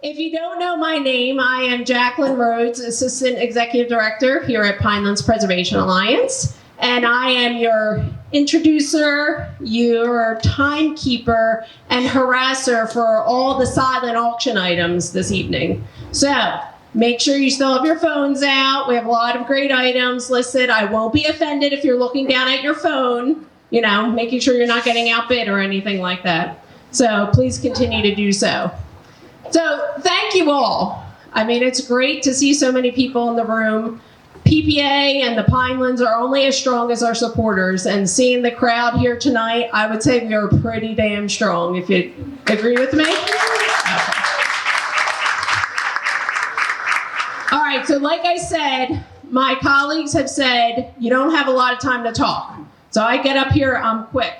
If you don't know my name, I am Jacqueline Rhodes, Assistant Executive Director here at Pinelands Preservation Alliance. And I am your introducer, your timekeeper, and harasser for all the silent auction items this evening. So make sure you still have your phones out. We have a lot of great items listed. I won't be offended if you're looking down at your phone, making sure you're not getting outbid or anything like that. So please continue to do so. So thank you all. I mean, it's great to see so many people in the room. PPA and the Pinelands are only as strong as our supporters, and seeing the crowd here tonight, I would say we are pretty damn strong, if you agree with me. Okay. All right, so like I said, my colleagues have said you don't have a lot of time to talk. So I get up here, I'm quick.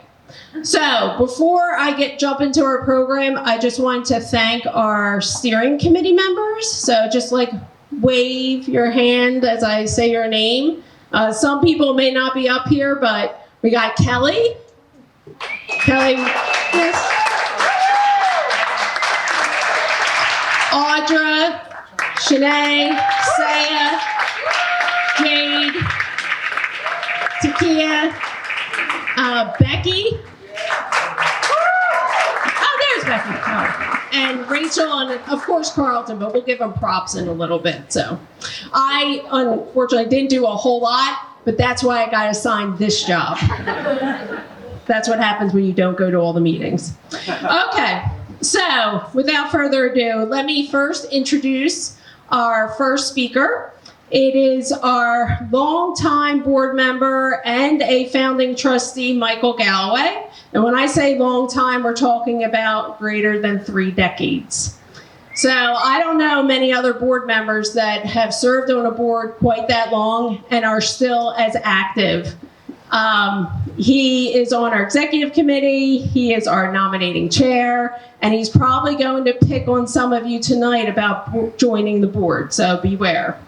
So before I jump into our program, I just want to thank our steering committee members. So just wave your hand as I say your name. Some people may not be up here, but we got Kelly. Kelly, yes. Audra, Shanae, Saya, Jade, Takia, Becky. Oh, there's Becky. Oh. And Rachel, and of course Carlton, but we'll give them props in a little bit. So I, unfortunately, didn't do a whole lot, but that's why I got assigned this job. That's what happens when you don't go to all the meetings. Okay, so without further ado, let me first introduce our first speaker. It is our longtime board member and a founding trustee, Michael Galloway. And when I say long time, we're talking about greater than 3 decades. So I don't know many other board members that have served on a board quite that long and are still as active. He is on our executive committee, he is our nominating chair, and he's probably going to pick on some of you tonight about joining the board, so beware.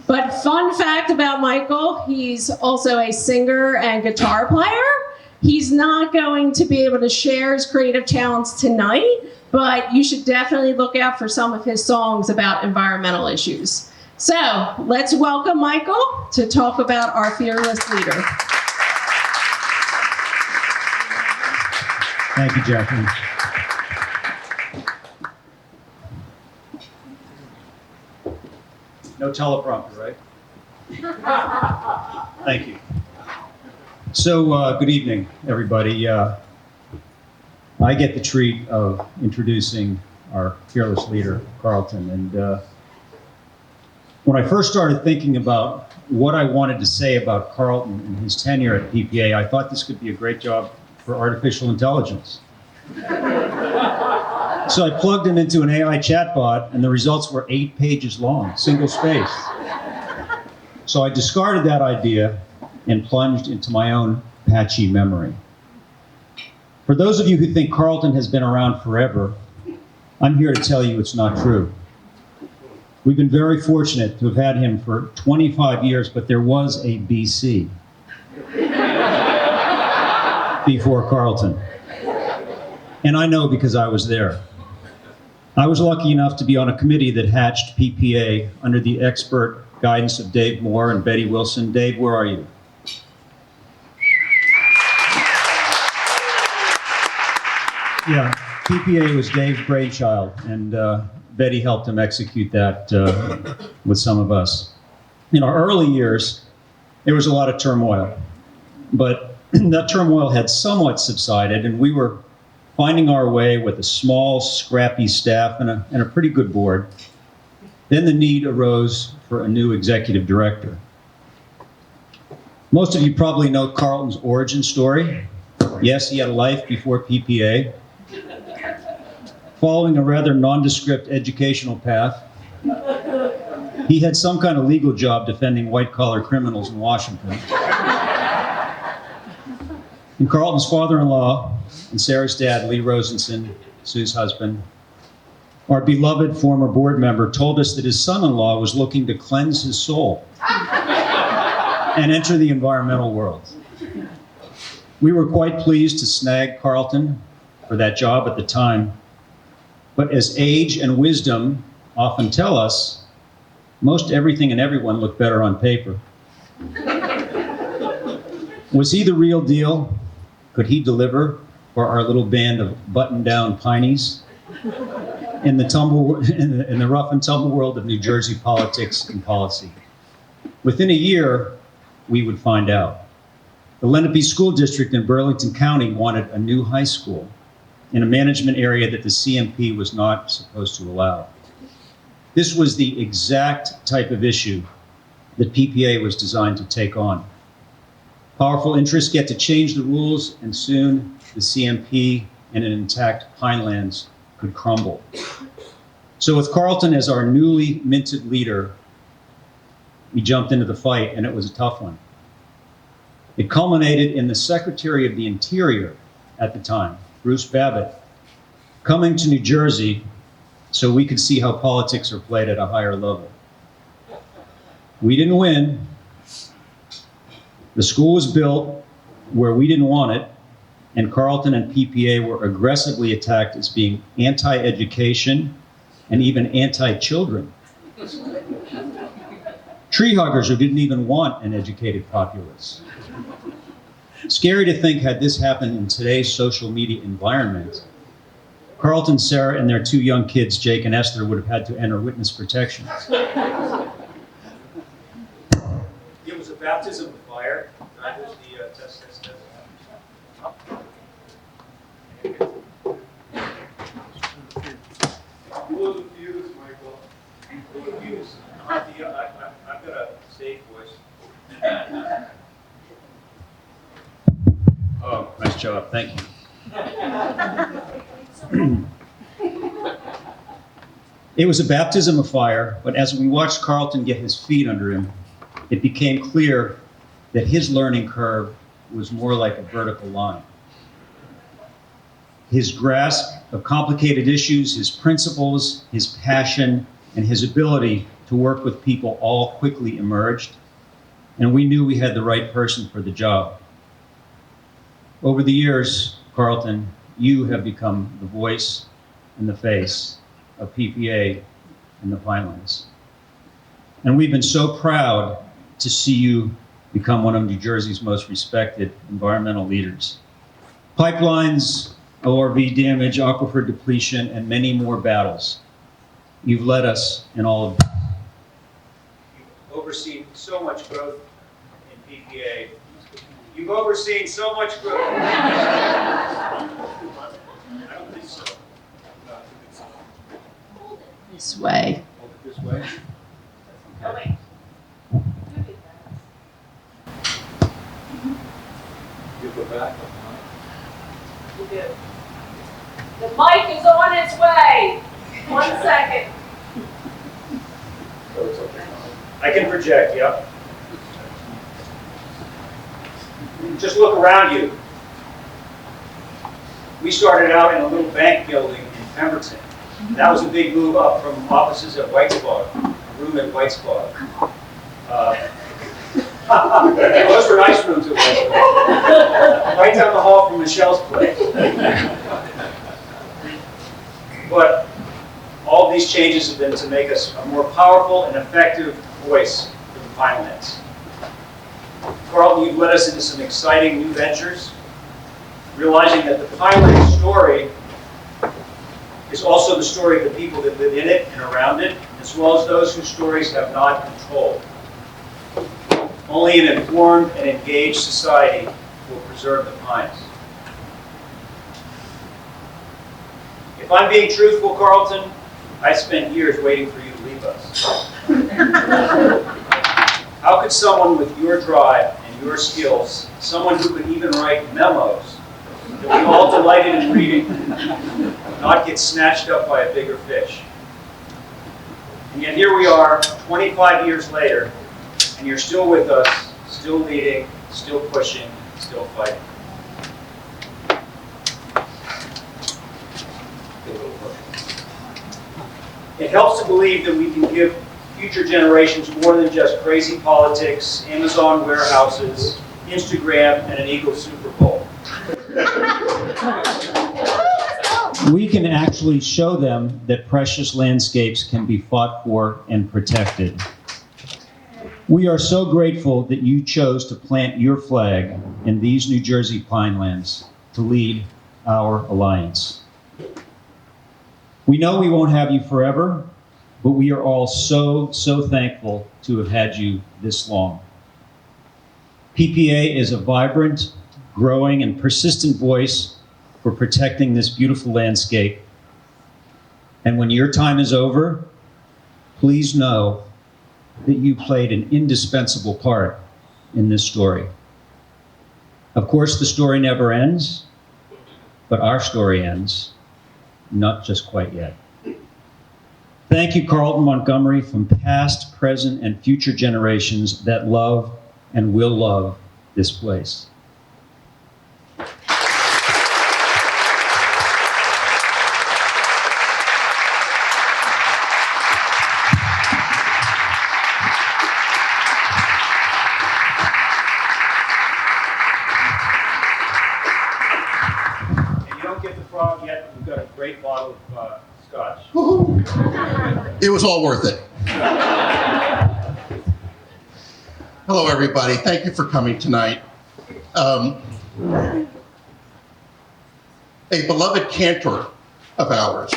But fun fact about Michael, he's also a singer and guitar player. He's not going to be able to share his creative talents tonight, but you should definitely look out for some of his songs about environmental issues. So let's welcome Michael to talk about our fearless leader. Thank you, Jacqueline. No teleprompter, right? Thank you. So, good evening, everybody. I get the treat of introducing our fearless leader, Carlton. And when I first started thinking about what I wanted to say about Carlton and his tenure at PPA, I thought this could be a great job for artificial intelligence. So I plugged him into an AI chatbot, and the results were 8 pages long, single spaced. So I discarded that idea and plunged into my own patchy memory. For those of you who think Carlton has been around forever, I'm here to tell you it's not true. We've been very fortunate to have had him for 25 years, but there was a BC before Carlton. And I know because I was there. I was lucky enough to be on a committee that hatched PPA under the expert guidance of Dave Moore and Betty Wilson. Dave, where are you? Yeah, PPA was Dave's brainchild, and Betty helped him execute that with some of us. In our early years, there was a lot of turmoil, but that turmoil had somewhat subsided, and we were finding our way with a small, scrappy staff and a pretty good board. Then the need arose for a new executive director. Most of you probably know Carlton's origin story. Yes, he had a life before PPA. Following a rather nondescript educational path, he had some kind of legal job defending white-collar criminals in Washington. And Carlton's father-in-law and Sarah's dad, Lee Rosenson, Sue's husband, our beloved former board member, told us that his son-in-law was looking to cleanse his soul and enter the environmental world. We were quite pleased to snag Carlton for that job at the time. But as age and wisdom often tell us, most everything and everyone look better on paper. Was he the real deal? Could he deliver for our little band of button-down pinies in the rough and tumble world of New Jersey politics and policy? Within a year, we would find out. The Lenape School District in Burlington County wanted a new high school in a management area that the CMP was not supposed to allow. This was the exact type of issue that PPA was designed to take on. Powerful interests get to change the rules, and soon the CMP and an intact Pinelands could crumble. So with Carlton as our newly minted leader, we jumped into the fight, and it was a tough one. It culminated in the Secretary of the Interior at the time, Bruce Babbitt, coming to New Jersey so we could see how politics are played at a higher level. We didn't win. The school was built where we didn't want it, and Carlton and PPA were aggressively attacked as being anti-education and even anti-children. Tree huggers who didn't even want an educated populace. Scary to think, had this happened in today's social media environment, Carlton, Sarah, and their two young kids, Jake and Esther, would have had to enter witness protection. It was a baptism of fire. That was the test. Blow the fuse, Michael. Blow the fuse. I've got a safe voice. Oh, nice job, thank you. It was a baptism of fire, but as we watched Carlton get his feet under him, it became clear that his learning curve was more like a vertical line. His grasp of complicated issues, his principles, his passion, and his ability to work with people all quickly emerged, and we knew we had the right person for the job. Over the years, Carlton, you have become the voice and the face of PPA in the Pinelands. And we've been so proud to see you become one of New Jersey's most respected environmental leaders. Pipelines, ORV damage, aquifer depletion, and many more battles. You've led us in all of them. You've overseen so much growth in PPA. You've overseen so much growth. I don't think so. This way. Hold it this way. Okay. You go back. You do. The mic is on its way. 1 second. Oh, it's okay. I can project, yep. Just look around you. We started out in a little bank building in Pemberton. That was a big move up from offices at White Spot, a room at White Spot. Those were nice rooms at White Spot. Right down the hall from Michelle's place. But all of these changes have been to make us a more powerful and effective voice for the Pinelands. Carlton, you've led us into some exciting new ventures, realizing that the Pinelands story is also the story of the people that live in it and around it, as well as those whose stories have not been told. Only an informed and engaged society will preserve the pines. If I'm being truthful, Carlton, I spent years waiting for you to leave us. How could someone with your drive and your skills, someone who could even write memos that we all delighted in reading, not get snatched up by a bigger fish? And yet here we are, 25 years later, and you're still with us, still leading, still pushing, still fighting. It helps to believe that we can give future generations more than just crazy politics, Amazon warehouses, Instagram, and an Eagles Super Bowl. we can actually show them that precious landscapes can be fought for and protected. We are so grateful that you chose to plant your flag in these New Jersey pinelands to lead our alliance. We know we won't have you forever, but we are all so thankful to have had you this long. PPA is a vibrant, growing, and persistent voice for protecting this beautiful landscape. And when your time is over, please know that you played an indispensable part in this story. Of course, the story never ends, but our story ends, not just quite yet. Thank you, Carlton Montgomery, from past, present, and future generations that love and will love this place. We've got a great bottle of scotch. It was all worth it. Hello, everybody. Thank you for coming tonight. A beloved cantor of ours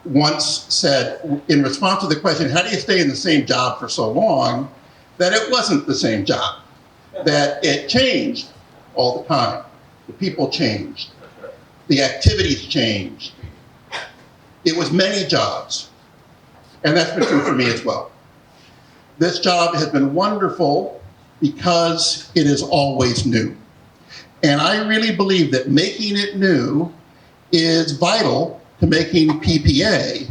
once said, in response to the question, how do you stay in the same job for so long, that it wasn't the same job, that it changed all the time. The people changed. The activities changed. It was many jobs, and that's been true for me as well. This job has been wonderful because it is always new. And I really believe that making it new is vital to making PPA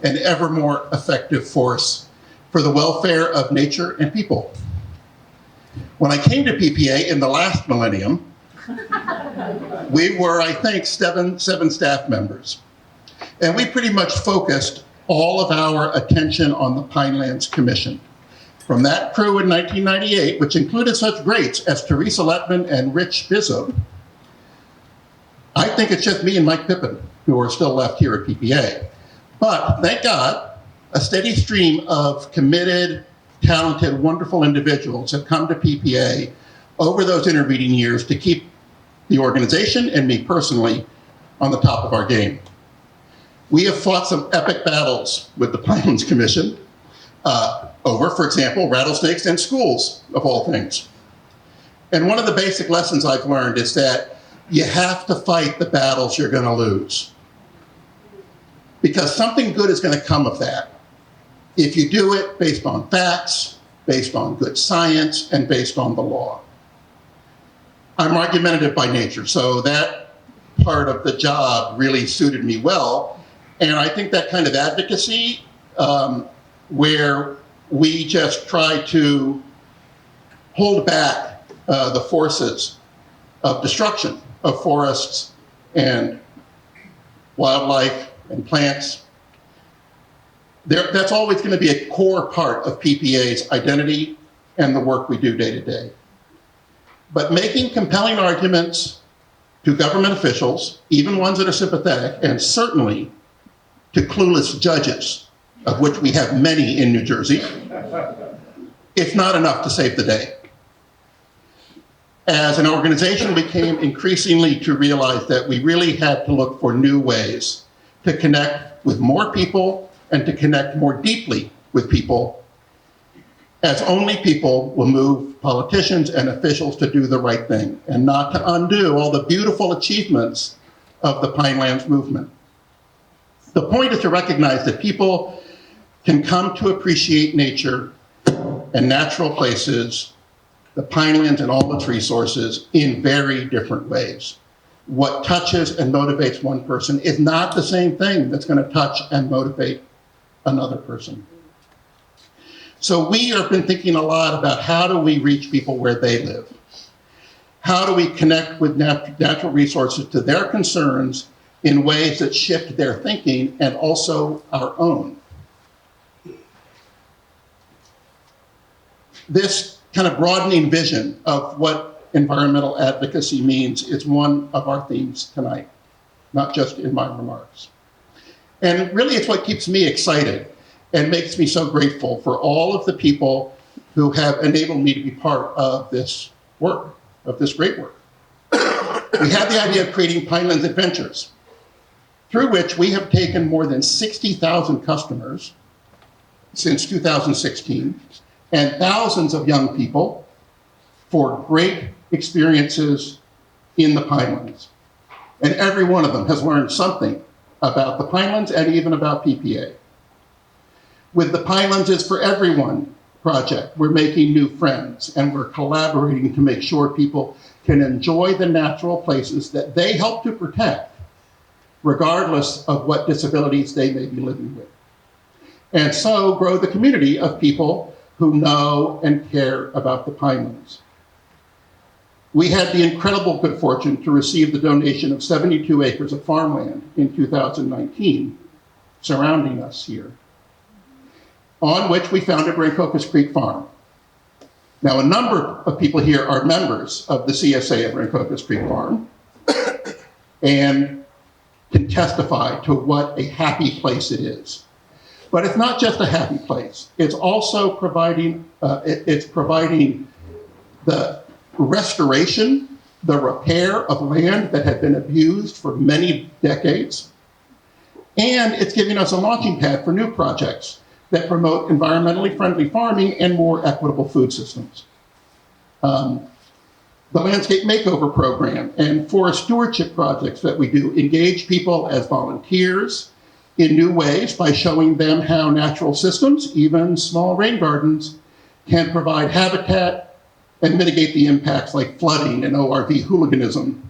an ever more effective force for the welfare of nature and people. When I came to PPA in the last millennium, we were, I think, seven staff members. And we pretty much focused all of our attention on the Pinelands Commission. From that crew in 1998, which included such greats as Teresa Letman and Rich Bizzo, I think it's just me and Mike Pippin who are still left here at PPA. But thank God, a steady stream of committed, talented, wonderful individuals have come to PPA over those intervening years to keep the organization and me personally on the top of our game. We have fought some epic battles with the Pinelands Commission over, for example, rattlesnakes and schools, of all things. And one of the basic lessons I've learned is that you have to fight the battles you're going to lose. Because something good is going to come of that if you do it based on facts, based on good science, and based on the law. I'm argumentative by nature, so that part of the job really suited me well. And I think that kind of advocacy, where we just try to hold back the forces of destruction of forests and wildlife and plants, that's always going to be a core part of PPA's identity and the work we do day to day. But making compelling arguments to government officials, even ones that are sympathetic, and certainly to clueless judges, of which we have many in New Jersey, it's not enough to save the day. As an organization, we came increasingly to realize that we really had to look for new ways to connect with more people and to connect more deeply with people, as only people will move politicians and officials to do the right thing and not to undo all the beautiful achievements of the Pinelands movement. The point is to recognize that people can come to appreciate nature and natural places, the Pinelands and all its resources, in very different ways. What touches and motivates one person is not the same thing that's going to touch and motivate another person. So we have been thinking a lot about how do we reach people where they live? How do we connect with natural resources to their concerns in ways that shift their thinking and also our own? This kind of broadening vision of what environmental advocacy means is one of our themes tonight. not just in my remarks. And really, it's what keeps me excited and makes me so grateful for all of the people who have enabled me to be part of this work, of this great work. We had the idea of creating Pinelands Adventures, through which we have taken more than 60,000 customers since 2016 and thousands of young people for great experiences in the Pinelands. And every one of them has learned something about the Pinelands and even about PPA. With the Pinelands is for Everyone project, we're making new friends and we're collaborating to make sure people can enjoy the natural places that they help to protect, regardless of what disabilities they may be living with. And so grow the community of people who know and care about the Pinelands. We had the incredible good fortune to receive the donation of 72 acres of farmland in 2019 surrounding us here, on which we founded Rancocas Creek Farm. Now, a number of people here are members of the CSA of Rancocas Creek Farm and can testify to what a happy place it is. But it's not just a happy place. It's also providing, the restoration, the repair of land that had been abused for many decades. And it's giving us a launching pad for new projects that promote environmentally friendly farming and more equitable food systems. The landscape makeover program and forest stewardship projects that we do engage people as volunteers in new ways by showing them how natural systems, even small rain gardens, can provide habitat and mitigate the impacts like flooding and ORV hooliganism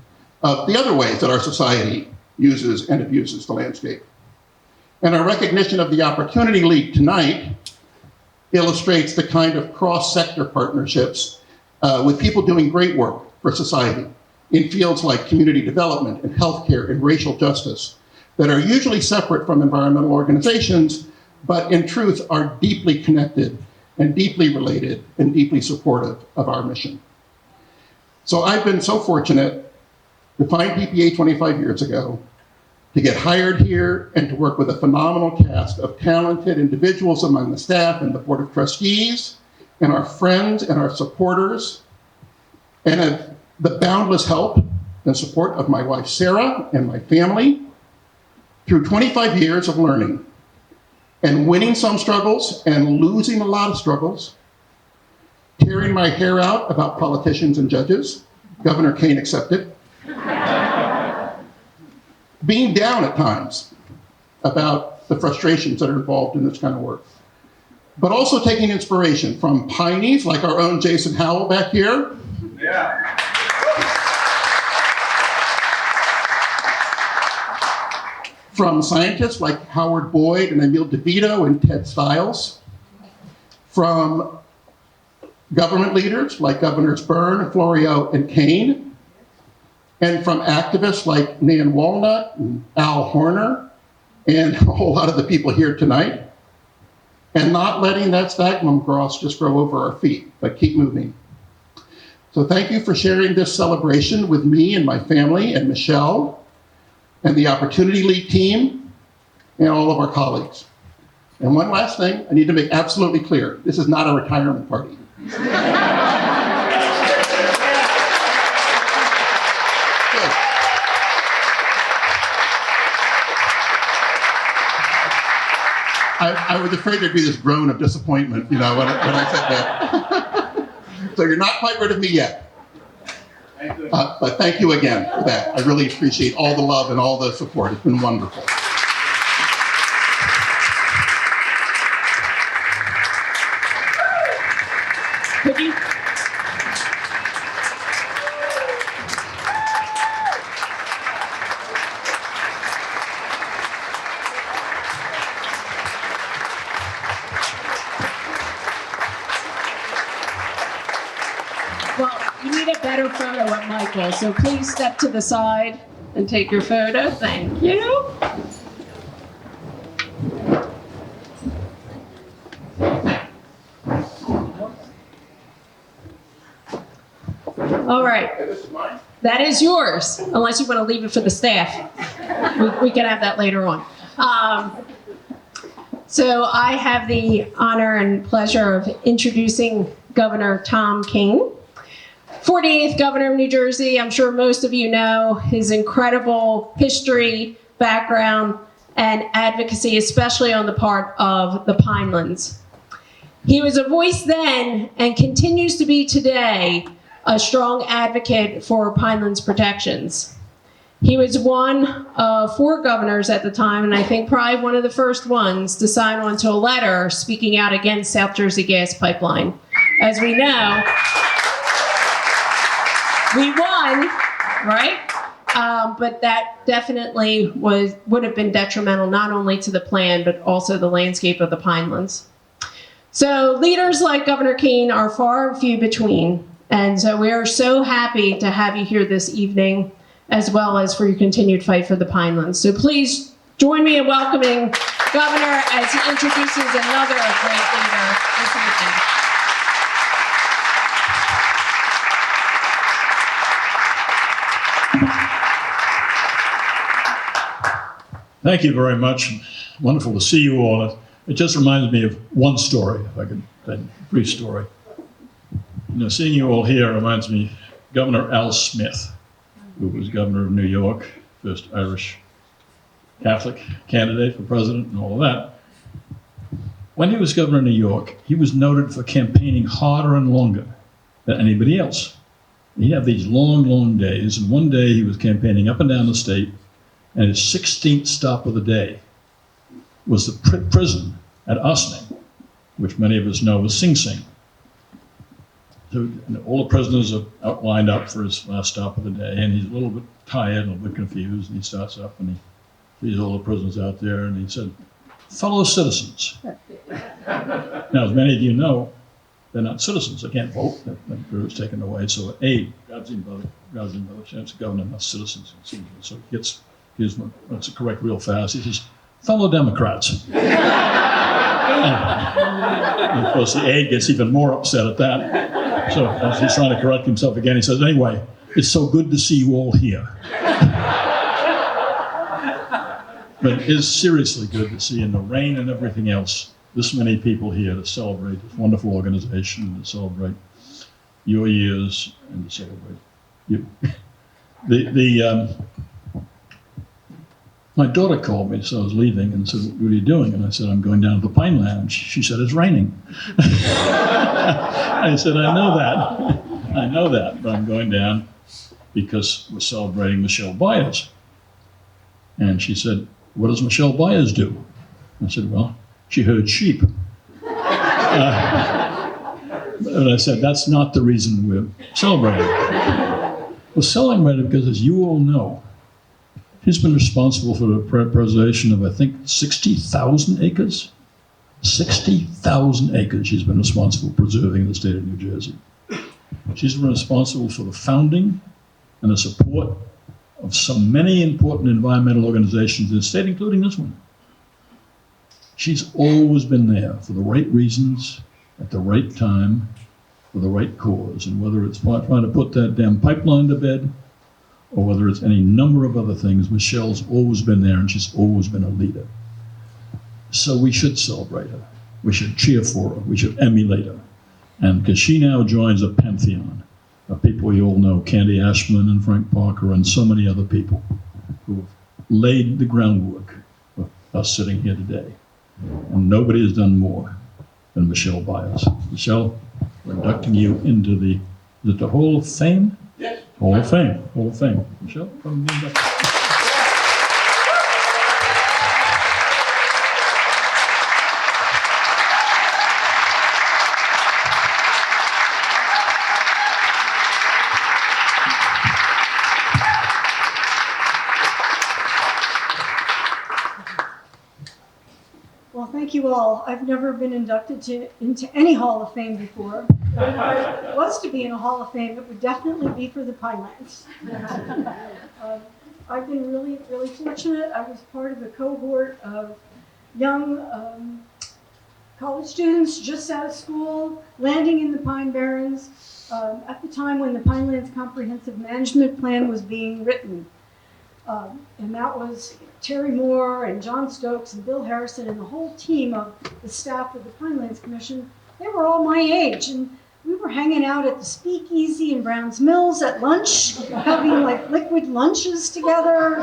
of the other ways that our society uses and abuses the landscape. And our recognition of the Opportunity League tonight illustrates the kind of cross-sector partnerships with people doing great work for society in fields like community development and healthcare and racial justice that are usually separate from environmental organizations, but in truth are deeply connected and deeply related and deeply supportive of our mission. So I've been so fortunate to find PPA 25 years ago, to get hired here and to work with a phenomenal cast of talented individuals among the staff and the Board of Trustees and our friends and our supporters, and the boundless help and support of my wife, Sarah, and my family through 25 years of learning and winning some struggles and losing a lot of struggles, tearing my hair out about politicians and judges, Governor Kane accepted, being down at times about the frustrations that are involved in this kind of work, but also taking inspiration from pineys like our own Jason Howell back here. Yeah. From scientists like Howard Boyd and Emil DeVito and Ted Stiles, from government leaders like Governors Byrne, Florio, and Kane, and from activists like Nan Walnut and Al Horner, and a whole lot of the people here tonight, and not letting that sphagnum grass just grow over our feet, but keep moving. So thank you for sharing this celebration with me and my family and Michelle and the Opportunity League team and all of our colleagues. And one last thing I need to make absolutely clear, this is not a retirement party. I was afraid there'd be this groan of disappointment, when I said that. So you're not quite rid of me yet. But thank you again for that. I really appreciate all the love and all the support. It's been wonderful. Could you? Well, you need a better photo of Michael, so please step to the side and take your photo. Thank you. All right. This is mine. That is yours, unless you want to leave it for the staff. we can have that later on. So I have the honor and pleasure of introducing Governor Tom King, 48th Governor of New Jersey. I'm sure most of you know his incredible history, background, and advocacy, especially on the part of the Pinelands. He was a voice then and continues to be today a strong advocate for Pinelands protections. He was one of 4 governors at the time, and I think probably one of the first ones to sign on to a letter speaking out against South Jersey Gas Pipeline. As we know, we won, right? But that definitely would have been detrimental not only to the plan, but also the landscape of the Pinelands. So leaders like Governor Keane are far and few between, and so we are so happy to have you here this evening, as well as for your continued fight for the Pinelands. So please join me in welcoming Governor as he introduces another great leader this evening. Thank you very much. Wonderful to see you all. It just reminds me of one story, if I could, a brief story. You know, seeing you all here reminds me of Governor Al Smith, who was governor of New York, first Irish Catholic candidate for president and all of that. When he was governor of New York, he was noted for campaigning harder and longer than anybody else. He'd have these long, long days, and one day he was campaigning up and down the state, and his 16th stop of the day was the prison at Ossining, which many of us know as Sing Sing. So all the prisoners are lined up for his last stop of the day, and he's a little bit tired, a little bit confused, and he starts up and he sees all the prisoners out there, and he said, "Fellow citizens." Now, as many of you know, they're not citizens. They can't vote. That was taken away. So an aide grabs him by the chance, governor, not citizens. So he gets, that's correct real fast. He says, "Fellow Democrats." And of course, the aide gets even more upset at that. So as he's trying to correct himself again, he says, "Anyway, it's so good to see you all here." But it is seriously good to see, in the rain and everything else, this many people here to celebrate this wonderful organization, to celebrate your years, and to celebrate you. My daughter called me, so I was leaving, and said, "What are you doing?" And I said, "I'm going down to the Pine Lounge." She said, "It's raining." I said, "I know that, but I'm going down because we're celebrating Michelle Byers." And she said, "What does Michelle Byers do?" I said, "Well, she herds sheep." But I said, "That's not the reason we're celebrating." We're celebrating because, as you all know, she's been responsible for the preservation of, I think, 60,000 acres. 60,000 acres she's been responsible for preserving in the state of New Jersey. She's been responsible for the founding and the support of so many important environmental organizations in the state, including this one. She's always been there for the right reasons, at the right time, for the right cause. And whether it's trying to put that damn pipeline to bed, or whether it's any number of other things, Michelle's always been there, and she's always been a leader. So we should celebrate her. We should cheer for her. We should emulate her. And because she now joins a pantheon of people you all know, Candy Ashman and Frank Parker and so many other people who have laid the groundwork of us sitting here today. And nobody has done more than Michelle Byers. Michelle, we're inducting you into the Hall of Fame? Yes. Hall of Fame. Hall of Fame. Michelle, come and be inducted. Well, thank you all. I've never been inducted into any Hall of Fame before. But if I was to be in a Hall of Fame, it would definitely be for the Pinelands. I've been really, really fortunate. I was part of a cohort of young college students just out of school, landing in the Pine Barrens at the time when the Pinelands Comprehensive Management Plan was being written. And that was Terry Moore and John Stokes and Bill Harrison and the whole team of the staff of the Pinelands Commission. They were all my age, and we were hanging out at the Speakeasy in Browns Mills at lunch, having like liquid lunches together.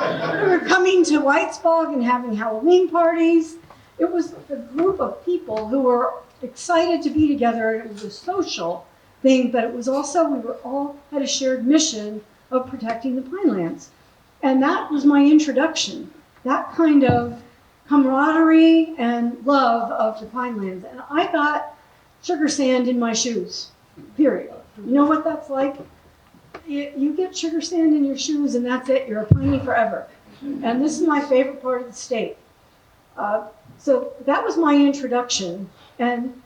We were coming to Whitesbog and having Halloween parties. It was a group of people who were excited to be together, and it was a social thing, but it was also, we were all had a shared mission of protecting the Pinelands. And that was my introduction, that kind of camaraderie and love of the Pinelands. And I got sugar sand in my shoes, period. You know what that's like? You get sugar sand in your shoes and that's it, you're a piney forever. And this is my favorite part of the state. So that was my introduction. And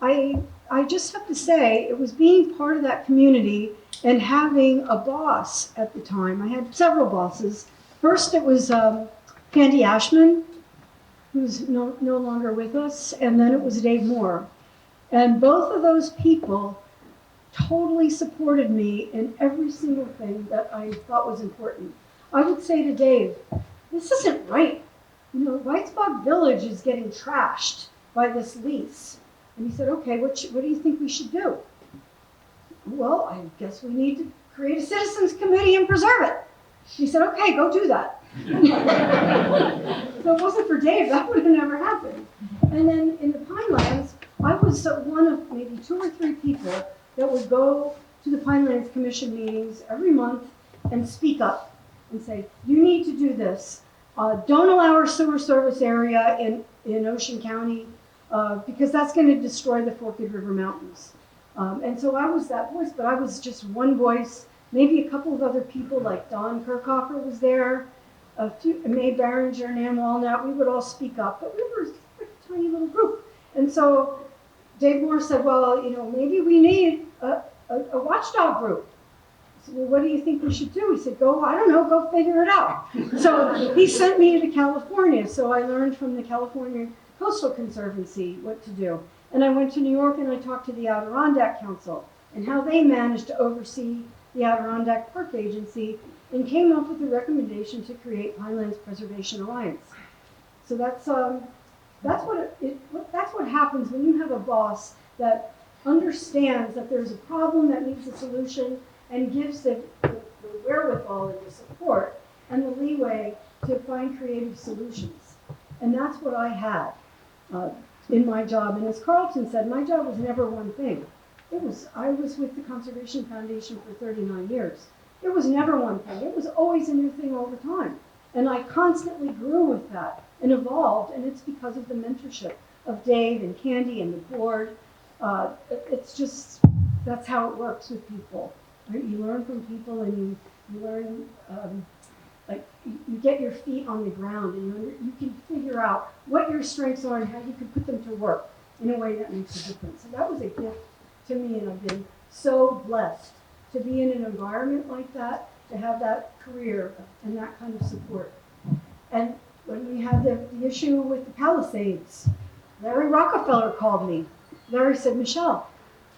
I just have to say, it was being part of that community and having a boss at the time. I had several bosses. First, it was Candy Ashman, who's no longer with us, and then it was Dave Moore. And both of those people totally supported me in every single thing that I thought was important. I would say to Dave, this isn't right. You know, Whitesbog Village is getting trashed by this lease. And he said, okay, what do you think we should do? Well, I guess we need to create a citizens committee and preserve it. He said, okay, go do that. So if it wasn't for Dave, that would have never happened. And then in the Pinelands, I was one of maybe 2 or 3 people that would go to the Pinelands Commission meetings every month and speak up and say, you need to do this. Don't allow our sewer service area in Ocean County because that's going to destroy the Forked River Mountains. And so I was that voice, but I was just one voice. Maybe a couple of other people like Don Kirkhofer was there, May Barringer and Ann Walnut. We would all speak up, but we were like a tiny little group. And so Dave Moore said, well, you know, maybe we need a watchdog group. I said, well, what do you think we should do? He said, I don't know, go figure it out. So he sent me to California. So I learned from the California Coastal Conservancy what to do. And I went to New York and I talked to the Adirondack Council and how they managed to oversee the Adirondack Park Agency and came up with a recommendation to create Pinelands Preservation Alliance. So that's what happens when you have a boss that understands that there's a problem that needs a solution and gives the wherewithal and the support and the leeway to find creative solutions. And that's what I had in my job. And as Carlton said, my job was never one thing. I was with the Conservation Foundation for 39 years. It was never one thing. It was always a new thing all the time. And I constantly grew with that and evolved, and it's because of the mentorship of Dave and Candy and the board. It's just, that's how it works with people. Right? You learn from people and you learn, you get your feet on the ground and you can figure out what your strengths are and how you can put them to work in a way that makes a difference. So that was a gift to me, and I've been so blessed to be in an environment like that, to have that career and that kind of support. And when we had the issue with the Palisades, Larry Rockefeller called me. Larry said, Michelle,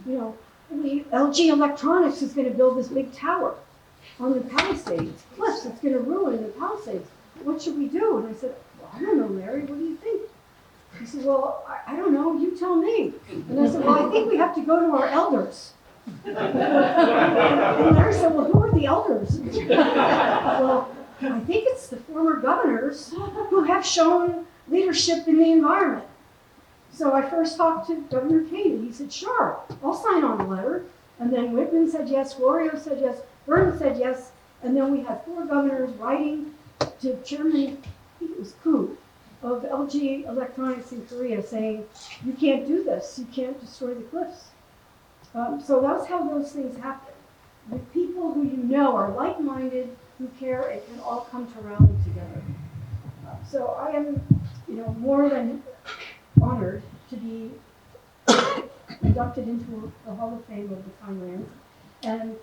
you know, LG Electronics is going to build this big tower on the Palisades cliffs. It's going to ruin the Palisades. What should we do? And I said, well, I don't know, Larry. What do you think? He said, well, I don't know. You tell me. And I said, well, I think we have to go to our elders. And Larry said, well, who are the elders? Well, I think it's the former governors who have shown leadership in the environment. So I first talked to Governor Kane, and he said, sure, I'll sign on the letter. And then Whitman said yes, Florio said yes, Byrne said yes, and then we had 4 governors writing to Chairman, I think it was Koo, of LG Electronics in Korea saying, you can't do this, you can't destroy the cliffs. So that's how those things happen. With people who you know are like-minded, who care, and can all come to rally together. So I am, more than honored to be inducted into the Hall of Fame of the Pinelands. And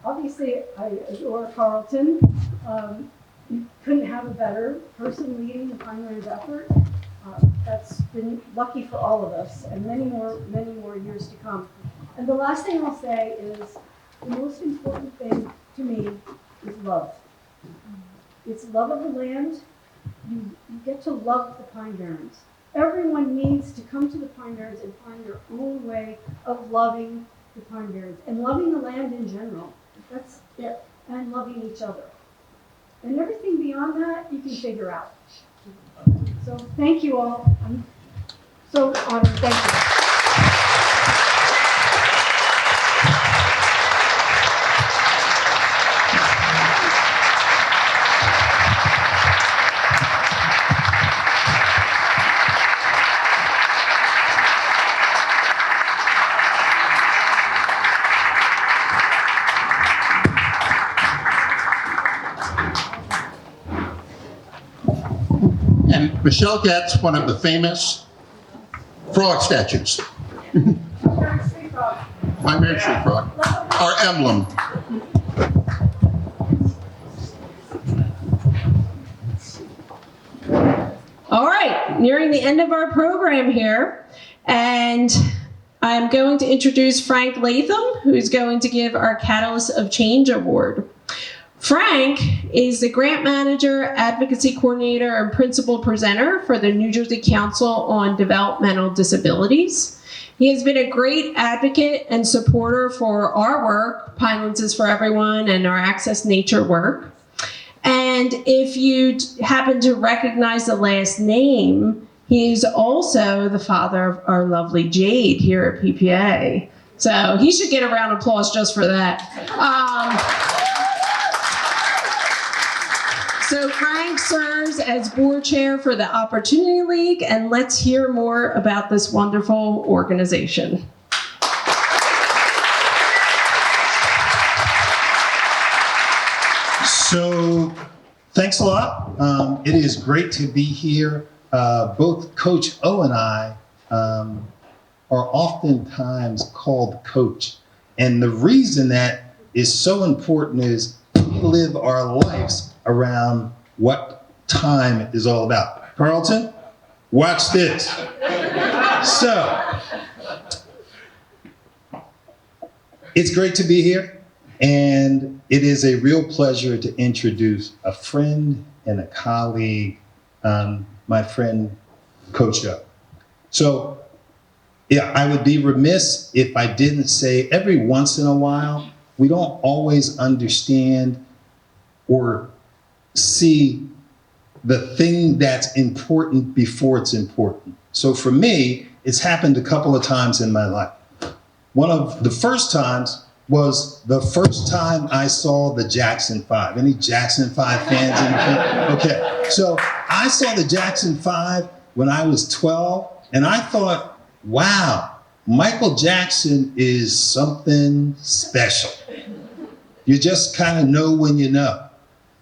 obviously, I adore Carlton. You couldn't have a better person leading the Pinelands effort. That's been lucky for all of us, and many more years to come. And the last thing I'll say is the most important thing to me is love. It's love of the land. You get to love the Pine Barrens. Everyone needs to come to the Pine Barrens and find their own way of loving the Pine Barrens and loving the land in general. That's it. And loving each other. And everything beyond that, you can figure out. So thank you all. I'm so honored. Thank you. And Michelle gets one of the famous frog statues. My Mary Street frog, our emblem. All right, nearing the end of our program here, and I'm going to introduce Frank Latham, who's going to give our Catalyst of Change Award. Frank is the grant manager, advocacy coordinator, and principal presenter for the New Jersey Council on Developmental Disabilities. He has been a great advocate and supporter for our work, Pinelands is for Everyone, and our Access Nature work. And if you happen to recognize the last name, he is also the father of our lovely Jade here at PPA. So he should get a round of applause just for that. So Frank serves as board chair for the Opportunity League, and let's hear more about this wonderful organization. So, thanks a lot. It is great to be here. Both Coach O and I are oftentimes called Coach. And the reason that is so important is we live our lives around what time is all about. Carlton, watch this. So, it's great to be here, and it is a real pleasure to introduce a friend and a colleague, my friend, Coach O. So, yeah, I would be remiss if I didn't say every once in a while, we don't always understand or see the thing that's important before it's important. So for me, it's happened a couple of times in my life. One of the first times was the first time I saw the Jackson 5. Any Jackson 5 fans in the Okay, so I saw the Jackson 5 when I was 12, and I thought, wow, Michael Jackson is something special. You just kind of know when you know.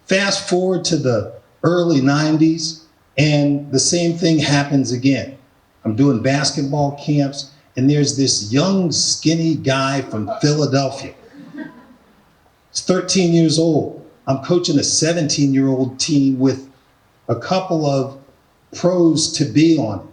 Fast forward to the early 90s, and the same thing happens again. I'm doing basketball camps, and there's this young, skinny guy from Philadelphia. He's 13 years old. I'm coaching a 17-year-old team with a couple of pros to be on.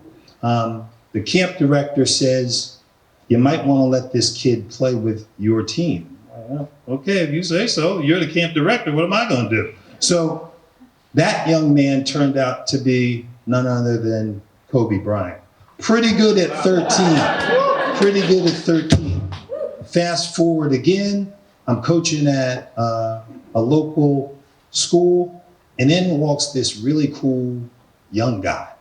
The camp director says, you might want to let this kid play with your team. Well, okay, if you say so, you're the camp director, what am I going to do? So that young man turned out to be none other than Kobe Bryant. Pretty good at 13. Pretty good at 13. Fast forward again, I'm coaching at a local school, and in walks this really cool young guy.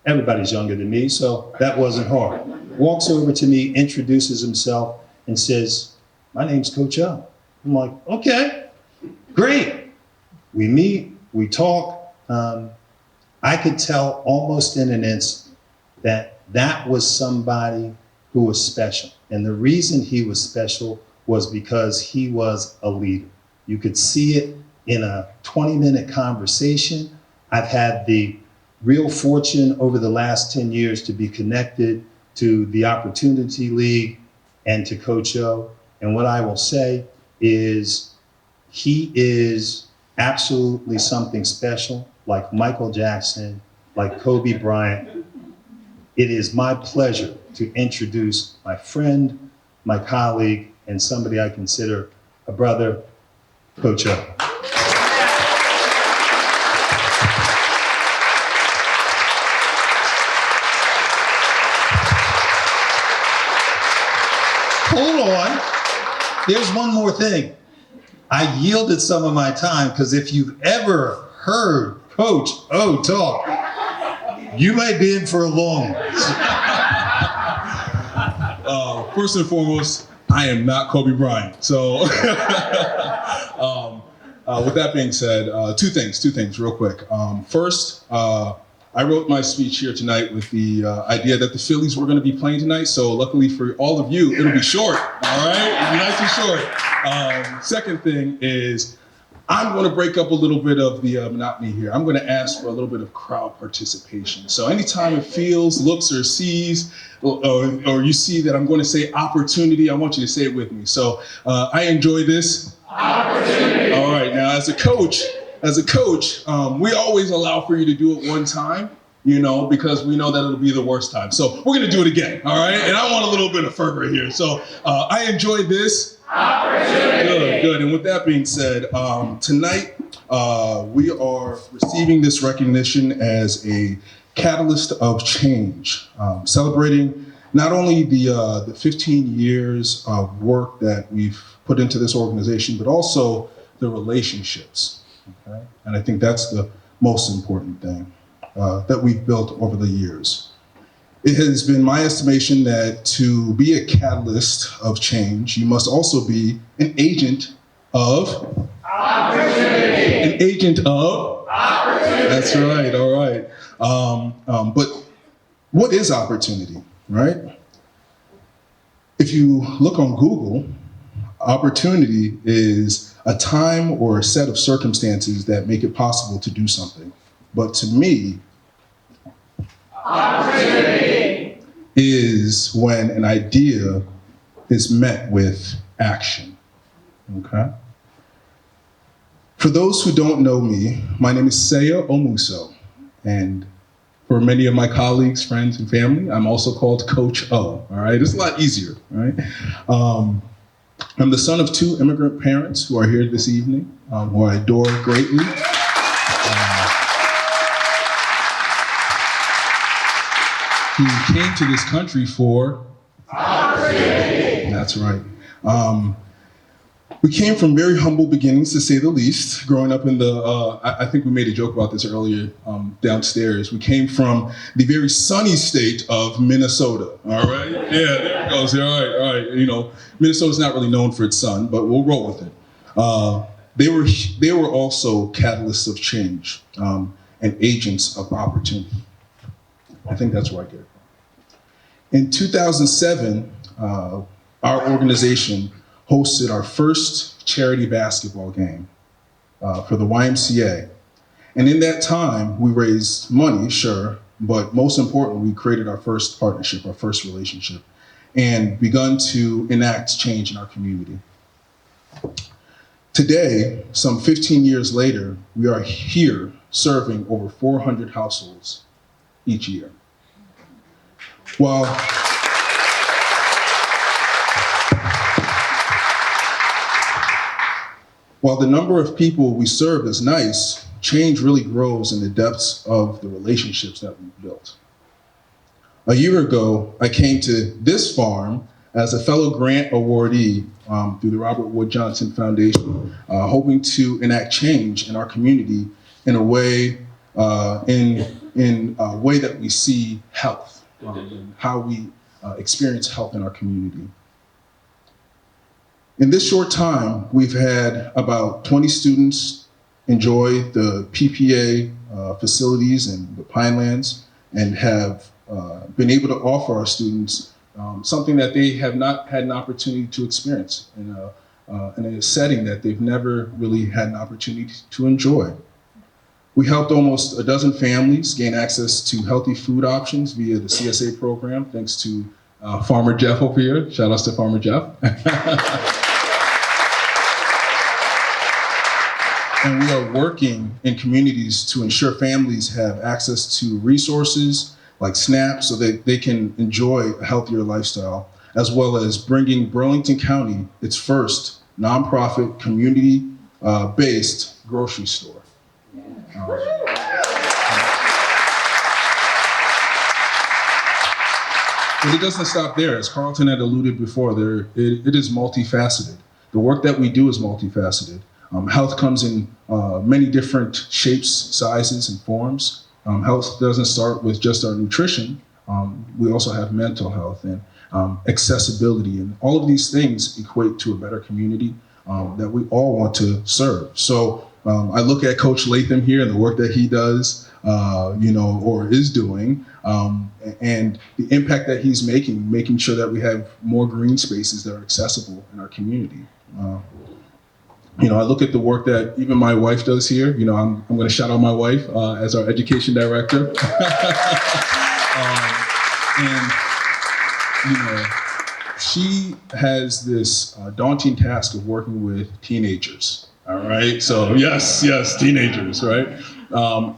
Everybody's younger than me, so that wasn't hard. Walks over to me, introduces himself, and says, my name's Coach O. I'm like, okay. Great. We meet, we talk. I could tell almost in an instant that that was somebody who was special. And the reason he was special was because he was a leader. You could see it in a 20-minute conversation. I've had the real fortune over the last 10 years to be connected to the Opportunity League and to Coach O. And what I will say is he is absolutely something special, like Michael Jackson, like Kobe Bryant. It is my pleasure to introduce my friend, my colleague, and somebody I consider a brother, Coach O. Hold on. There's one more thing. I yielded some of my time because if you've ever heard Coach O talk, you might be in for a long one. First and foremost, I am not Kobe Bryant. So with that being said, two things real quick. First, I wrote my speech here tonight with the idea that the Phillies were going to be playing tonight. So luckily for all of you, it'll be short, all right? It'll be nice and short. Second thing is I'm going to break up a little bit of the monotony here. I'm going to ask for a little bit of crowd participation. So anytime it feels, looks, or sees, or you see that I'm going to say opportunity, I want you to say it with me. So I enjoy this. Opportunity. All right, now as a coach, we always allow for you to do it one time, because we know that it'll be the worst time. So we're going to do it again, all right? And I want a little bit of fervor here. So I enjoy this. Opportunity. Good. And with that being said, tonight we are receiving this recognition as a catalyst of change, celebrating not only the 15 years of work that we've put into this organization, but also the relationships. Okay? And I think that's the most important thing that we've built over the years. It has been my estimation that to be a catalyst of change, you must also be an agent of opportunity. An agent of opportunity. That's right. All right. But what is opportunity, right? If you look on Google, opportunity is a time or a set of circumstances that make it possible to do something. But to me, opportunity is when an idea is met with action. Okay? For those who don't know me, my name is Seya Omuso, and for many of my colleagues, friends, and family, I'm also called Coach O. All right, it's a lot easier, right? I'm the son of two immigrant parents who are here this evening, who I adore greatly. Who came to this country for opportunity. That's right. We came from very humble beginnings, to say the least. Growing up in the, I think we made a joke about this earlier downstairs. We came from the very sunny state of Minnesota. All right. Yeah, there it goes. All right. Minnesota's not really known for its sun, but we'll roll with it. They were also catalysts of change and agents of opportunity. I think that's where I get it from. In 2007, our organization hosted our first charity basketball game for the YMCA. And in that time, we raised money, sure, but most importantly, we created our first partnership, our first relationship, and begun to enact change in our community. Today, some 15 years later, we are here serving over 400 households each year. While the number of people we serve is nice, change really grows in the depths of the relationships that we've built. A year ago, I came to this farm as a fellow grant awardee through the Robert Wood Johnson Foundation, hoping to enact change in our community in a way, that we see health. And how we experience health in our community. In this short time, we've had about 20 students enjoy the PPA facilities in the Pinelands and have been able to offer our students something that they have not had an opportunity to experience in a setting that they've never really had an opportunity to enjoy. We helped almost a dozen families gain access to healthy food options via the CSA program, thanks to Farmer Jeff over here. Shout outs to Farmer Jeff. And we are working in communities to ensure families have access to resources like SNAP so that they can enjoy a healthier lifestyle, as well as bringing Burlington County its first nonprofit community-based grocery store. But it doesn't stop there. As Carlton had alluded before, it is multifaceted. The work that we do is multifaceted. Health comes in many different shapes, sizes, and forms. Health doesn't start with just our nutrition. We also have mental health and accessibility, and all of these things equate to a better community that we all want to serve. So I look at Coach Latham here and the work that he does, or is doing, and the impact that he's making sure that we have more green spaces that are accessible in our community. I look at the work that even my wife does here. I'm going to shout out my wife as our education director. She has this daunting task of working with teenagers. All right, so yes, teenagers, right?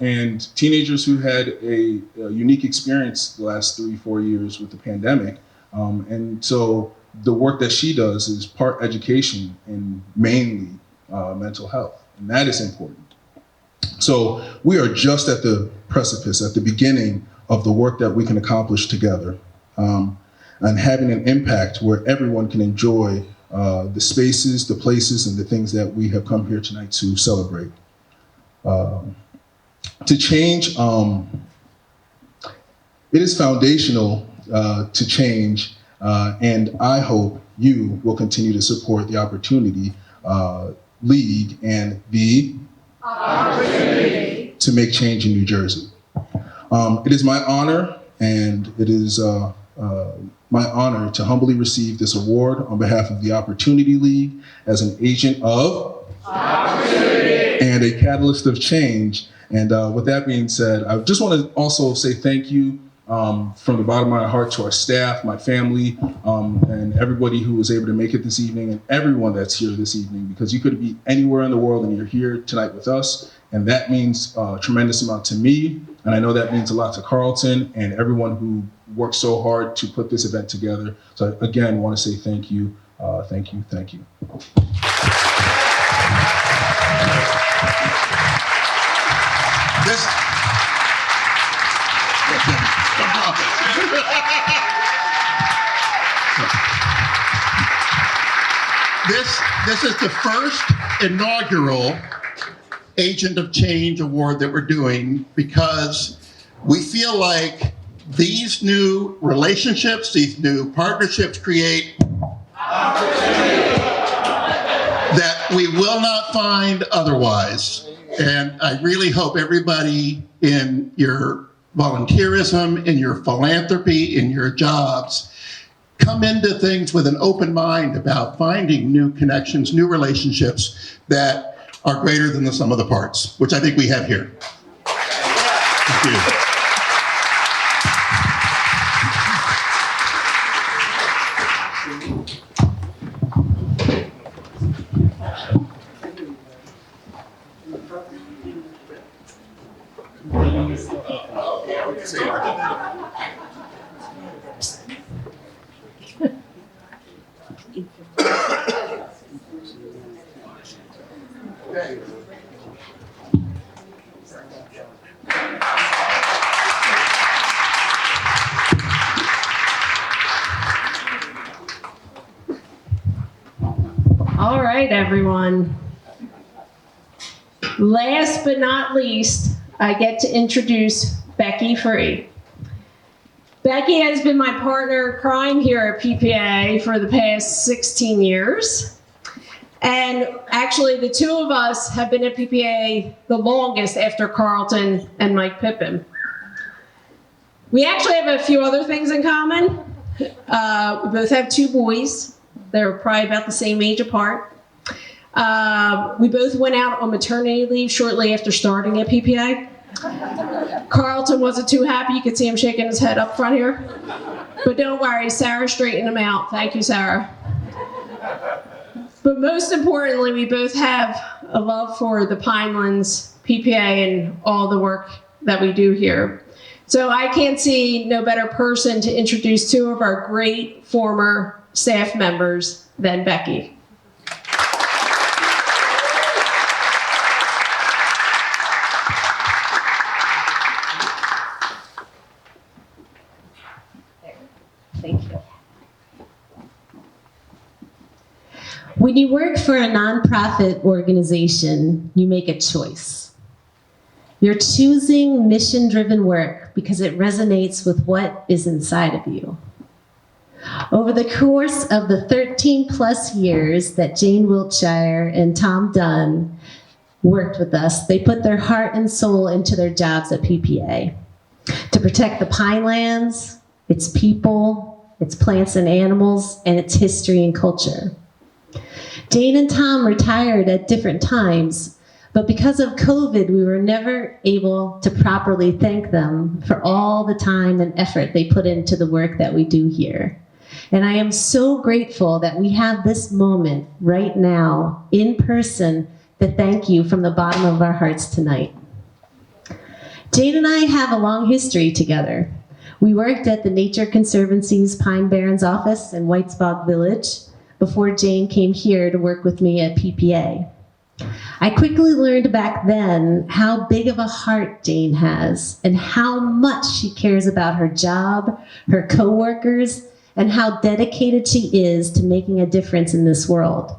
And teenagers who had a unique experience the last 3-4 years with the pandemic. And so the work that she does is part education and mainly mental health, and that is important. So we are just at the precipice, at the beginning of the work that we can accomplish together, and having an impact where everyone can enjoy the spaces, the places, and the things that we have come here tonight to celebrate. To change, it is foundational to change, and I hope you will continue to support the Opportunity League and the Opportunity to make change in New Jersey. It is my honor, and it is my honor to humbly receive this award on behalf of the Opportunity League as an agent of Opportunity and a catalyst of change. And with that being said, I just want to also say thank you from the bottom of my heart to our staff, my family, and everybody who was able to make it this evening, and everyone that's here this evening, because you could be anywhere in the world and you're here tonight with us. And that means a tremendous amount to me. And I know that means a lot to Carlton and everyone who worked so hard to put this event together. So again, I want to say thank you, thank you, thank you. This is the first inaugural Agent of Change Award that we're doing because we feel like these new relationships, these new partnerships create that we will not find otherwise. And I really hope everybody in your volunteerism, in your philanthropy, in your jobs, come into things with an open mind about finding new connections, new relationships that are greater than the sum of the parts, which I think we have here. Thank you. All right, everyone. Last but not least, I get to introduce Becky Free. Becky has been my partner in crime here at PPA for the past 16 years. And actually, the two of us have been at PPA the longest after Carlton and Mike Pippin. We actually have a few other things in common. We both have 2 boys. They're probably about the same age apart. We both went out on maternity leave shortly after starting at PPA. Carlton wasn't too happy. You could see him shaking his head up front here. But don't worry, Sarah straightened him out. Thank you, Sarah. But most importantly, we both have a love for the Pinelands, PPA, and all the work that we do here. So I can't see no better person to introduce 2 of our great former staff members than Becky. Thank you. When you work for a nonprofit organization, you make a choice. You're choosing mission-driven work because it resonates with what is inside of you. Over the course of the 13 plus years that Jane Wiltshire and Tom Dunn worked with us, they put their heart and soul into their jobs at PPA to protect the Pinelands, its people, its plants and animals, and its history and culture. Jane and Tom retired at different times, but because of COVID, we were never able to properly thank them for all the time and effort they put into the work that we do here. And I am so grateful that we have this moment right now in person to thank you from the bottom of our hearts tonight. Jane and I have a long history together. We worked at the Nature Conservancy's Pine Barrens office in Whitesbog Village before Jane came here to work with me at PPA. I quickly learned back then how big of a heart Jane has and how much she cares about her job, her coworkers, and how dedicated she is to making a difference in this world.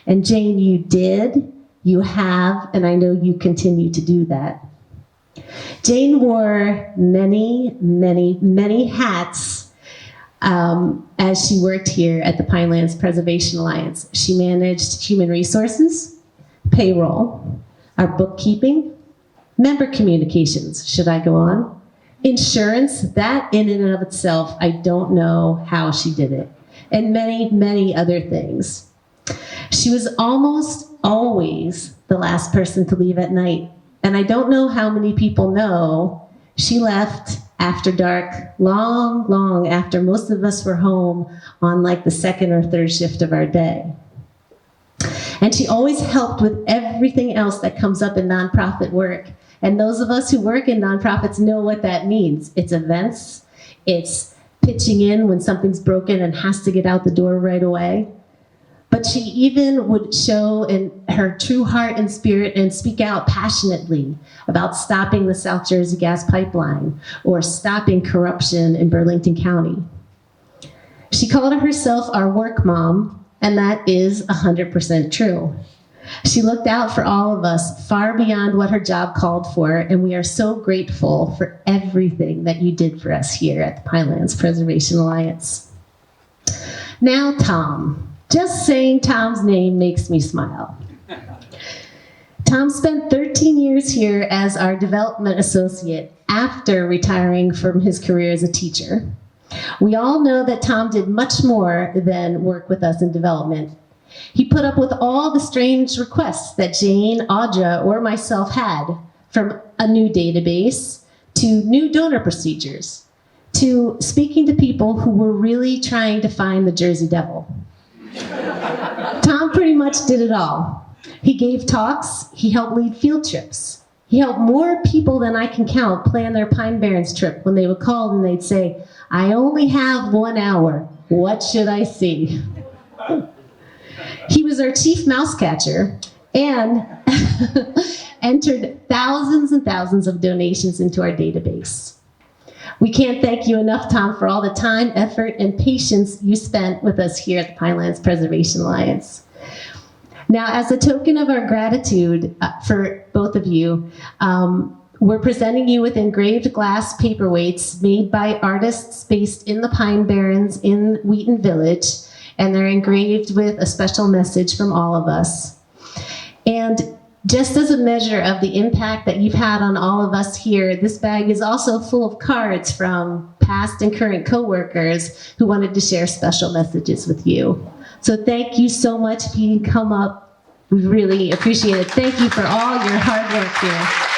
And Jane, you did, you have, and I know you continue to do that. Jane wore many, many, many hats as she worked here at the Pinelands Preservation Alliance. She managed human resources, payroll, our bookkeeping, member communications, should I go on? Insurance, that in and of itself, I don't know how she did it, and many, many other things. She was almost always the last person to leave at night, and I don't know how many people know she left after dark, long, long after most of us were home on like the second or third shift of our day. And she always helped with everything else that comes up in nonprofit work. And those of us who work in nonprofits know what that means. It's events, it's pitching in when something's broken and has to get out the door right away. But she even would show in her true heart and spirit and speak out passionately about stopping the South Jersey gas pipeline or stopping corruption in Burlington County. She called herself our work mom, and that is 100% true. She looked out for all of us far beyond what her job called for, and we are so grateful for everything that you did for us here at the Pinelands Preservation Alliance. Now, Tom. Just saying Tom's name makes me smile. Tom spent 13 years here as our development associate after retiring from his career as a teacher. We all know that Tom did much more than work with us in development. He put up with all the strange requests that Jane, Audra, or myself had, from a new database to new donor procedures to speaking to people who were really trying to find the Jersey Devil. Tom pretty much did it all. He gave talks, he helped lead field trips. He helped more people than I can count plan their Pine Barrens trip when they would call and they'd say, I only have 1 hour, what should I see? He was our chief mouse catcher and entered thousands and thousands of donations into our database. We can't thank you enough, Tom, for all the time, effort, and patience you spent with us here at the Pinelands Preservation Alliance. Now, as a token of our gratitude for both of you, we're presenting you with engraved glass paperweights made by artists based in the Pine Barrens in Wheaton Village, and they're engraved with a special message from all of us. And just as a measure of the impact that you've had on all of us here, this bag is also full of cards from past and current coworkers who wanted to share special messages with you. So thank you so much. If you can come up, we really appreciate it. Thank you for all your hard work here.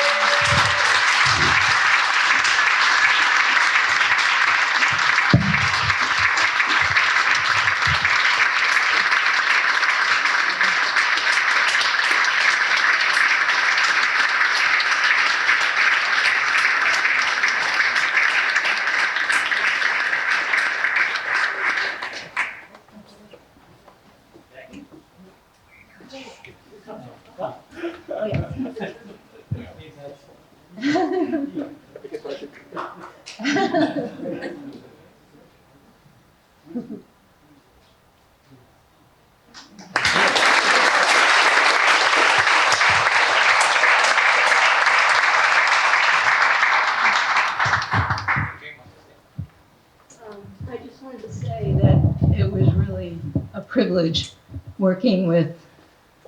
privilege working with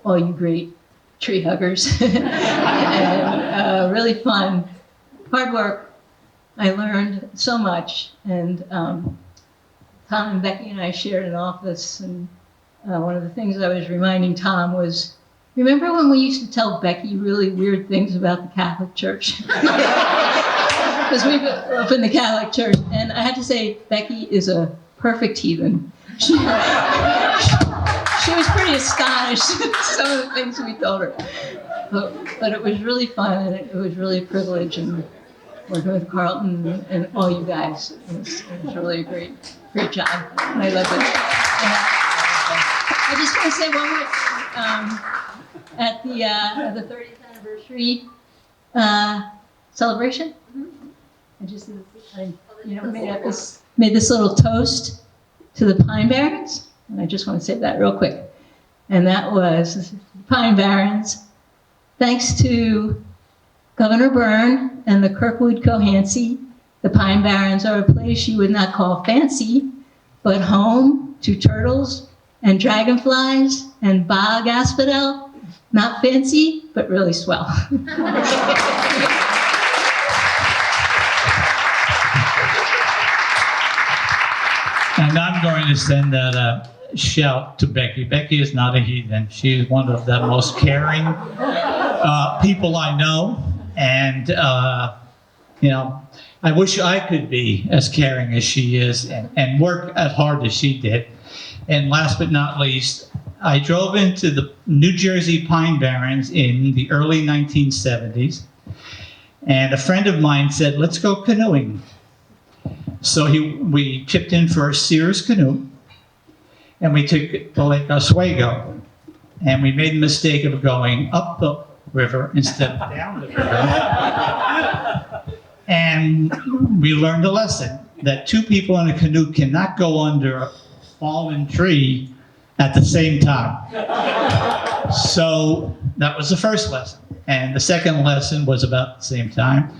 all you great tree huggers. And really fun, hard work. I learned so much. And Tom and Becky and I shared an office, and one of the things I was reminding Tom was, remember when we used to tell Becky really weird things about the Catholic Church? Because we grew up in the Catholic Church, and I had to say, Becky is a perfect heathen. She was pretty astonished at some of the things we told her. But it was really fun, and it was really a privilege, and working with Carlton and all you guys. It was really a great job, and I love it. And I just want to say one more thing. At the 30th anniversary celebration, I made this little toast to the Pine Barrens, and I just want to say that real quick. And that was Pine Barrens. Thanks to Governor Byrne and the Kirkwood Cohancy, the Pine Barrens are a place you would not call fancy, but home to turtles and dragonflies and bog asphodel. Not fancy, but really swell. And I'm going to send that shout to Becky. Becky is not a heathen. She is one of the most caring people I know. And, I wish I could be as caring as she is and work as hard as she did. And last but not least, I drove into the New Jersey Pine Barrens in the early 1970s. And a friend of mine said, let's go canoeing. So we chipped in for a Sears canoe, and we took to Lake Oswego, and we made the mistake of going up the river instead of down the river. And we learned a lesson, that two people in a canoe cannot go under a fallen tree at the same time. So that was the first lesson. And the second lesson was about the same time.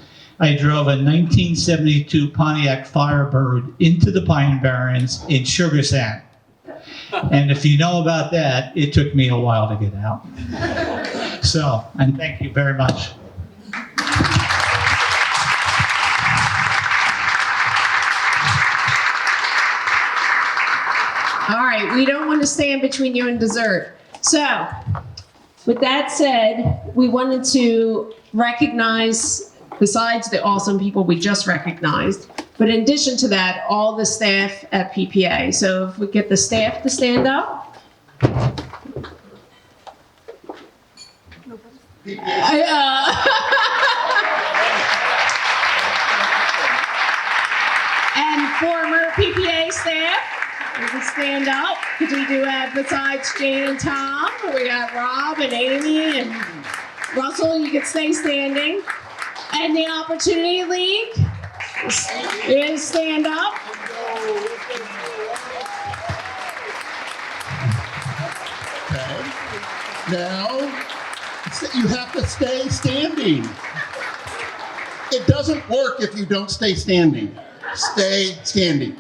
I drove a 1972 Pontiac Firebird into the Pine Barrens in sugar sand. And if you know about that, it took me a while to get out. So, and thank you very much. All right, we don't want to stand between you and dessert. So, with that said, we wanted to recognize, besides the awesome people we just recognized, but in addition to that, all the staff at PPA. So if we get the staff to stand up. And former PPA staff, you can stand up, because we do have, besides Jane and Tom, we got Rob and Amy and Russell, you can stay standing. And the Opportunity League is stand up. Okay. Now, you have to stay standing. It doesn't work if you don't stay standing. Stay standing.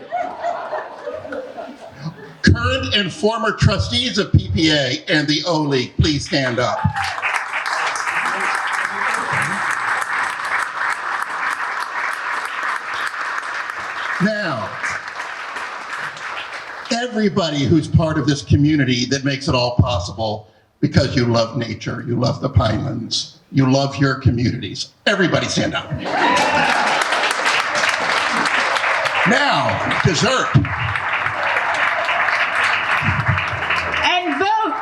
Current and former trustees of PPA and the O League, please stand up. Now, everybody who's part of this community that makes it all possible, because you love nature, you love the Pinelands, you love your communities. Everybody stand up. Now, dessert. And vote.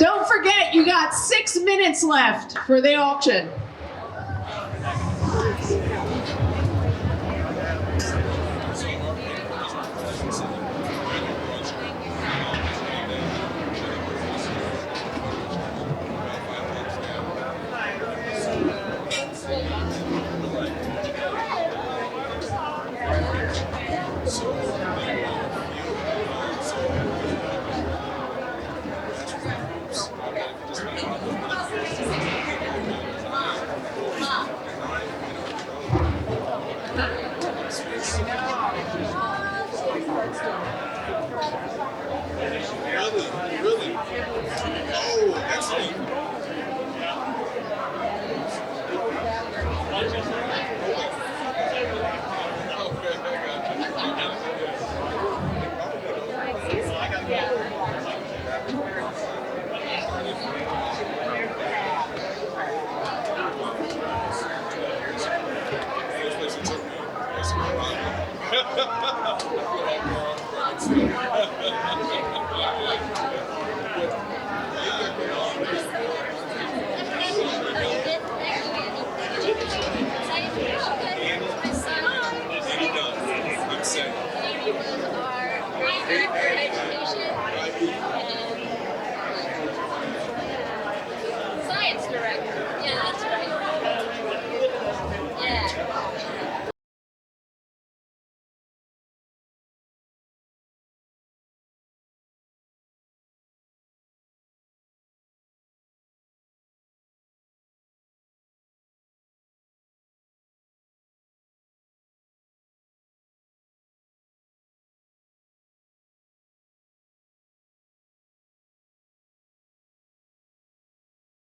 Don't forget, you got 6 minutes left for the auction. I'm saying.